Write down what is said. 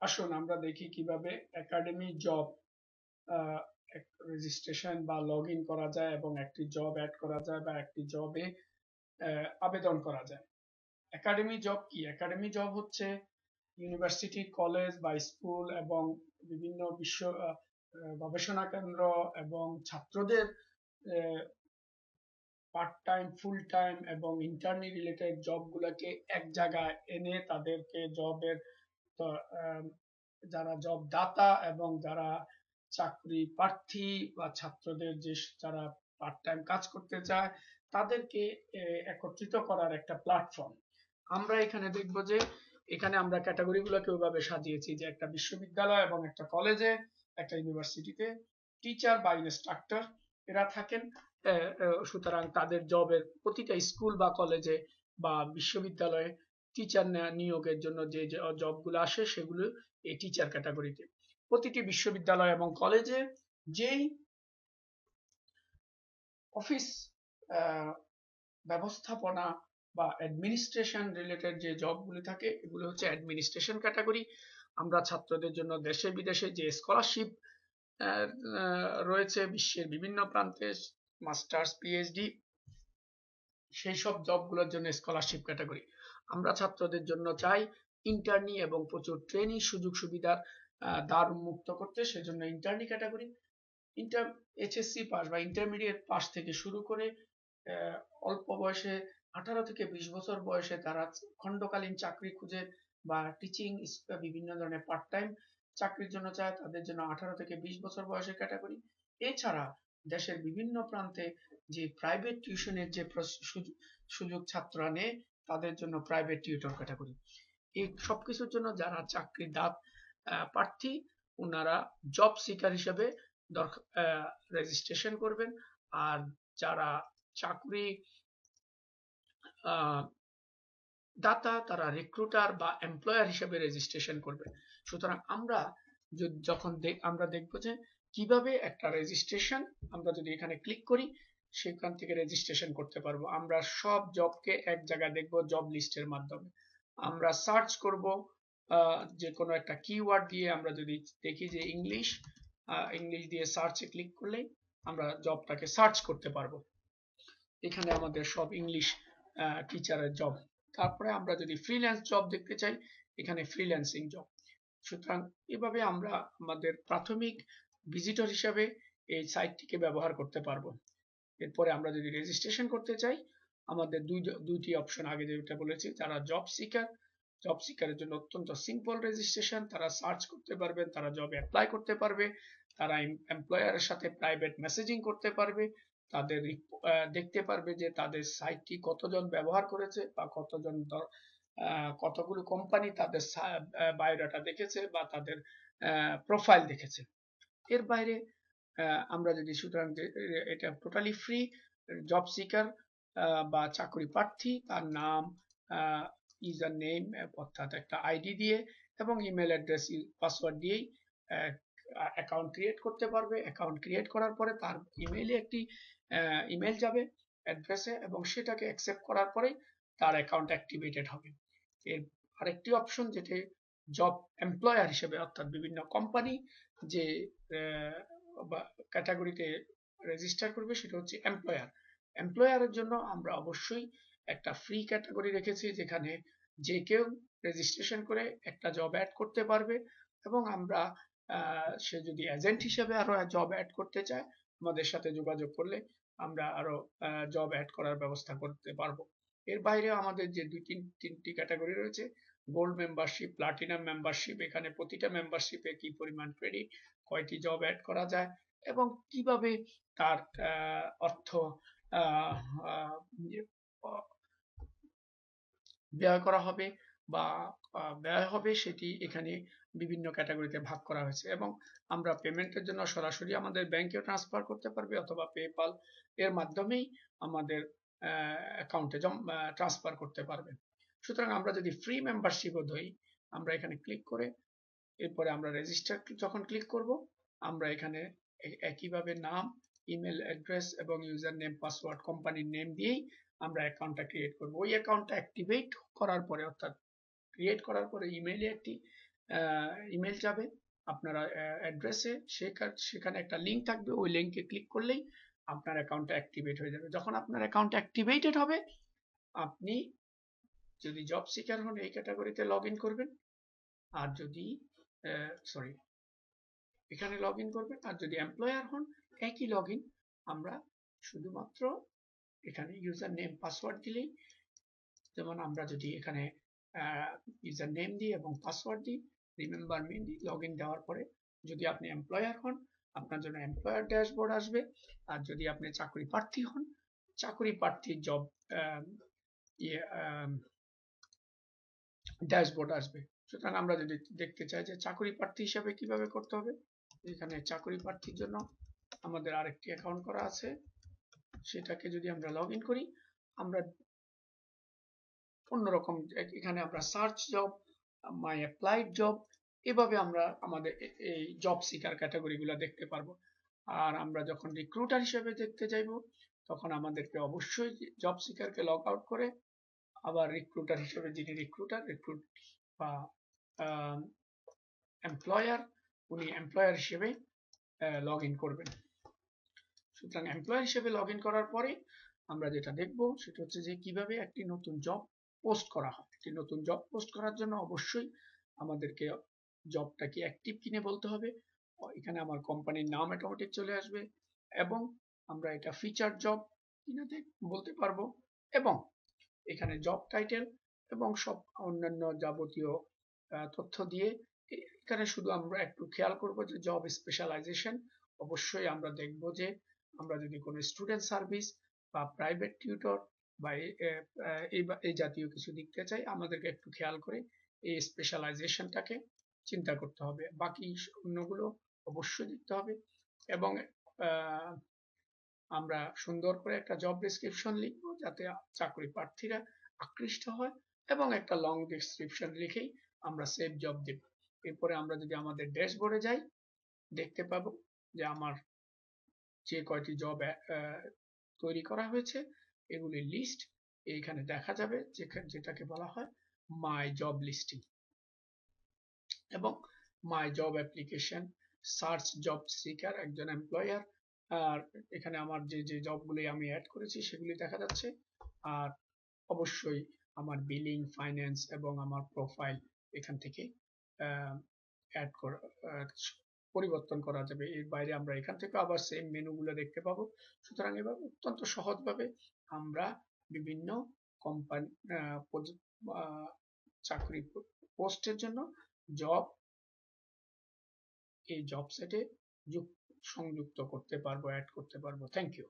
আসুন আমরা দেখি কিভাবে একাডেমি জব রেজিস্ট্রেশন বা লগ ইন করা যায় এবং একটি জব অ্যাড করা যায় বা একটি জবে আবেদন করা যায়। একাডেমি জব কি? একাডেমি জব হচ্ছে ইউনিভার্সিটি, কলেজ বা স্কুল এবং বিভিন্ন গবেষণা কেন্দ্র এবং ছাত্রদের পার্ট টাইম, ফুল টাইম এবং ইন্টার্নি রিলেটেড জবগুলোকে এক জায়গায় এনে তাদেরকে জবের যারা জব দাতা এবং যারা চাকরি প্রার্থী বা ছাত্রদের যে যারা পার্ট টাইম কাজ করতে চায় তাদেরকে একত্রিত করার একটা প্ল্যাটফর্ম। আমরা এখানে দেখব যে এখানে আমরা ক্যাটাগরি গুলোকে ওইভাবে সাজিয়েছি যে একটা বিশ্ববিদ্যালয় এবং একটা কলেজে, একটা ইউনিভার্সিটিতে টিচার বা ইনস্ট্রাক্টর এরা থাকেন। সুতরাং তাদের জবের প্রতিটা স্কুল বা কলেজে বা বিশ্ববিদ্যালয়ে টিচার নিয়োগের জন্য যে জবগুলো আসে সেগুলো এই টিচার ক্যাটাগরিতে। প্রতিটি বিশ্ববিদ্যালয় এবং কলেজে যেই অফিস ব্যবস্থাপনা বা অ্যাডমিনিস্ট্রেশন রিলেটেড যে জবগুলি থাকে এগুলো হচ্ছে অ্যাডমিনিস্ট্রেশন ক্যাটাগরি। আমরা ছাত্রদের জন্য দেশে বিদেশে যে স্কলারশিপ রয়েছে বিশ্বের বিভিন্ন প্রান্তে, মাস্টার্স, পিএইচডি, সেই সব জবগুলোর জন্য স্কলারশিপ ক্যাটাগরি। আমরা ছাত্রদের জন্য চাই ইন্টার্নি এবং প্রচুর ট্রেনিং সুযোগ সুবিধার দ্বার উন্মুক্ত করতে, সেজন্য internee category. Inter HSC pass বা ইন্টারমিডিয়েট পাস থেকে শুরু করে অল্প বয়সে 18 থেকে 20 বছর বয়সে তারা খণ্ডকালীন চাকরি খুঁজে বা টিচিং বিভিন্ন ধরনের পার্ট টাইম চাকরির জন্য চায়, তাদের জন্য 18 থেকে 20 বছর বয়সের ক্যাটাগরি। এছাড়া দেশের বিভিন্ন প্রান্তে যে প্রাইভেট টিউশনের যে সুযোগ ছাত্ররা নেয় তাদের জন্য প্রাইভেট টিউটর ক্যাটাগরি। এই সবকিছুর জন্য যারা চাকরির প্রার্থী ওনারা জব সিকার হিসেবে রেজিস্ট্রেশন করবেন। আর যারা চাকরি দাতা তারা রিক্রুটার বা এমপ্লয়ার হিসেবে রেজিস্ট্রেশন করবে। সুতরাং আমরা যখন আমরা দেখব যে কিভাবে একটা রেজিস্ট্রেশন, আমরা যদি এখানে ক্লিক করি সেখান থেকে রেজিস্ট্রেশন করতে পারবো। আমরা সব জবকে এক জায়গায় দেখব জব লিস্টের মাধ্যমে। আমরা সার্চ করব যে কোনো একটা কিওয়ার্ড দিয়ে। আমরা যদি দেখি যে ইংলিশ, ইংলিশ দিয়ে সার্চে ক্লিক করলেই আমরা জবটাকে সার্চ করতে পারবো। এখানে আমাদের সব ইংলিশ টিচারের জব। তারপরে আমরা যদি ফ্রিল্যান্স জব দেখতে চাই এখানে ফ্রিল্যান্সিং জব। সুতরাং এভাবে আমরা আমাদের প্রাথমিক ভিজিটর হিসাবে এই সাইটটিকে ব্যবহার করতে পারবো। এরপরে আমরা যদি রেজিস্ট্রেশন করতে চাই আমাদের দুইটি অপশন আগে যেটা বলেছি। যারা জব সিকারের জন্য অত্যন্ত সিম্পল রেজিস্ট্রেশন, তারা সার্চ করতে পারবেন, তারা জবে অ্যাপ্লাই করতে পারবে, তারা এমপ্লয়ারের সাথে প্রাইভেট মেসেজিং করতে পারবে, তাদের দেখতে পারবে যে তাদের সাইটটি কতজন ব্যবহার করেছে বা কতগুলো কোম্পানি তাদের বায়োডাটা দেখেছে বা তাদের প্রোফাইল দেখেছে। এর বাইরে আমরা যদি সুতরাং এটা টোটালি ফ্রি। জব সিকার বা চাকরি প্রার্থী তার নাম, ইউজার নেম অর্থাৎ একটা আইডি দিয়ে এবং ইমেল অ্যাড্রেস পাসওয়ার্ড দিয়েই অ্যাকাউন্ট ক্রিয়েট করতে পারবে। অ্যাকাউন্ট ক্রিয়েট করার পরে তার ইমেইলে একটি ইমেল যাবে অ্যাড্রেসে এবং সেটাকে অ্যাকসেপ্ট করার পরেই তার অ্যাকাউন্ট অ্যাক্টিভেটেড হবে। এর আরেকটি অপশন যেটা জব এমপ্লয়ার হিসেবে অর্থাৎ বিভিন্ন কোম্পানি যে ক্যাটাগরিতে রেজিস্টার করবে সেটা হচ্ছে এমপ্লয়ার। এমপ্লয়ারের জন্য আমরা অবশ্যই একটা ফ্রি ক্যাটাগরি রেখেছি যেখানে যে কেউ রেজিস্ট্রেশন করে একটা জব অ্যাড করতে পারবে এবং আমরা সে যদি এজেন্ট হিসেবে আরো জব অ্যাড করতে চায় আমাদের সাথে যোগাযোগ করলে আমরা আরো জব অ্যাড করার ব্যবস্থা করতে পারবো। এর বাইরেও আমাদের যে তিনটি ক্যাটাগরি রয়েছে, গোল্ড মেম্বারশিপ, প্লাটিনাম মেম্বারশিপ, এখানে প্রতিটা মেম্বারশিপে কি পরিমাণ ক্রেডিট, কয়টি জব অ্যাড করা যায় এবং কিভাবে তার অর্থ ব্যয় করা হবে বা ব্যয় হবে সেটি এখানে বিভিন্ন ক্যাটাগরিতে ভাগ করা হয়েছে। এবং আমরা পেমেন্টের জন্য সরাসরি আমাদের ব্যাংকে ট্রান্সফার করতে পারবে অথবা পেপাল এর মাধ্যমেই আমাদের অ্যাকাউন্টে ট্রান্সফার করতে পারবে। সুতরাং আমরা যদি ফ্রি মেম্বারশিপও ধরি আমরা এখানে ক্লিক করে এরপরে আমরা রেজিস্টার যখন ক্লিক করব আমরা এখানে একইভাবে নাম, ইমেল অ্যাড্রেস এবং ইউজার নেম, পাসওয়ার্ড, কোম্পানির নেম দিয়েই আমরা অ্যাকাউন্টটা ক্রিয়েট করব। ওই অ্যাকাউন্টটা অ্যাক্টিভেট করার পরে অর্থাৎ ক্রিয়েট করার পরে ইমেইলে একটি ইমেল যাবে আপনারা অ্যাড্রেসে, সেখানে একটা লিঙ্ক থাকবে, ওই লিঙ্কে ক্লিক করলেই আপনার অ্যাকাউন্টটা অ্যাক্টিভেট হয়ে যাবে। যখন আপনার অ্যাকাউন্ট অ্যাক্টিভেটেড হবে, আপনি যদি জব সিকার হন এই ক্যাটাগরিতে লগ ইন করবেন, আর যদি সরি এখানে লগ ইন করবেন, আর যদি এমপ্লয়ার হন একই লগ ইন। আমরা শুধুমাত্র এখানে ইউজার নেম পাসওয়ার্ড দিলেই, যেমন আমরা যদি এখানে ইউজার নেম দিই এবং পাসওয়ার্ড দিই, রিমেম্বার মি দিই, লগ ইন দেওয়ার পরে যদি আপনি এমপ্লয়ার হন আপনার জন্য এমপ্লয়ার ড্যাশবোর্ড আসবে, আর যদি আপনি চাকরি প্রার্থী হন চাকরি প্রার্থীর জব ড্যাশবোর্ড আসবে। সুতরাং আমরা যদি দেখতে চাই যে চাকরি প্রার্থী হিসাবে কিভাবে করতে হবে, এখানে চাকরি প্রার্থীর জন্য আমাদের আরেকটি অ্যাকাউন্ট করা আছে, সেটাকে যদি আমরা লগ ইন করি, আমরা অন্যরকম এখানে আমরা সার্চ জব, মাই অ্যাপ্লাইড জব, এভাবে আমরা আমাদের এই জব সিকার ক্যাটাগরিগুলো দেখতে পারবো। আর আমরা যখন রিক্রুটার হিসেবে দেখতে যাইব, তখন আমাদেরকে অবশ্যই জব সিকারকে লগ আউট করে আবার রিক্রুটার হিসেবে, যিনি রিক্রুট বা এমপ্লয়ার, উনি এমপ্লয়ার হিসেবে লগ ইন করবেন। সুতরাং এমপ্লয়ার হিসেবে লগ ইন করার পরে আমরা যেটা দেখব সেটা হচ্ছে যে কিভাবে একটি নতুন জব পোস্ট করা হয়। একটি নতুন জব পোস্ট করার জন্য অবশ্যই আমাদেরকে জবটা কি অ্যাক্টিভ কিনে বলতে হবে। এখানে আমার কোম্পানির নাম অটোমেটিক চলে আসবে, এবং আমরা এটা ফিচার জব কিনা বলতে পারবো, এবং এখানে জব টাইটেল এবং সব অন্যান্য যাবতীয় তথ্য দিয়ে, এখানে শুধু আমরা একটু খেয়াল করব যে জব স্পেশালাইজেশন অবশ্যই আমরা দেখব যে আমরা যদি কোনো স্টুডেন্ট সার্ভিস বা প্রাইভেট টিউটর বা এই জাতীয় কিছু দেখতে চাই, আমাদেরকে একটু খেয়াল করে এই স্পেশালাইজেশনটাকে চিন্তা করতে হবে। বাকি অন্যগুলো অবশ্যই দেখতে হবে, এবং আমরা সুন্দর করে একটা জব ডেসক্রিপশন লিখবো যাতে চাকরি প্রার্থীরা আকৃষ্ট হয়, এবং একটা লং ডেসক্রিপশন লিখেই আমরা সেভ জব দেব। এরপরে আমরা যদি আমাদের ড্যাশবোর্ডে যাই, দেখতে পাবো যে আমার যে কয়টি জব তৈরি করা হয়েছে এগুলির লিস্ট এইখানে দেখা যাবে, যেটাকে বলা হয় মাই জব লিস্টিং, এবং my job application, search job seeker, একজন এমপ্লয়ার, আর এখানে আমার যে যে জবগুলি আমি অ্যাড করেছি সেগুলি দেখা যাচ্ছে। আর অবশ্যই আমার বিলিং, ফাইন্যান্স এবং আমার প্রোফাইল এখান থেকে অ্যাড করা, পরিবর্তন করা যাবে। এর বাইরে আমরা এখান থেকে আবার সেম মেনুগুলো দেখতে পাবো। সুতরাং এভাবে অত্যন্ত সহজভাবে আমরা বিভিন্ন কোম্পানি চাকরি পোস্টের জন্য জব এই জব সেটে সংযুক্ত করতে পারবো, অ্যাড করতে পারবো। Thank you.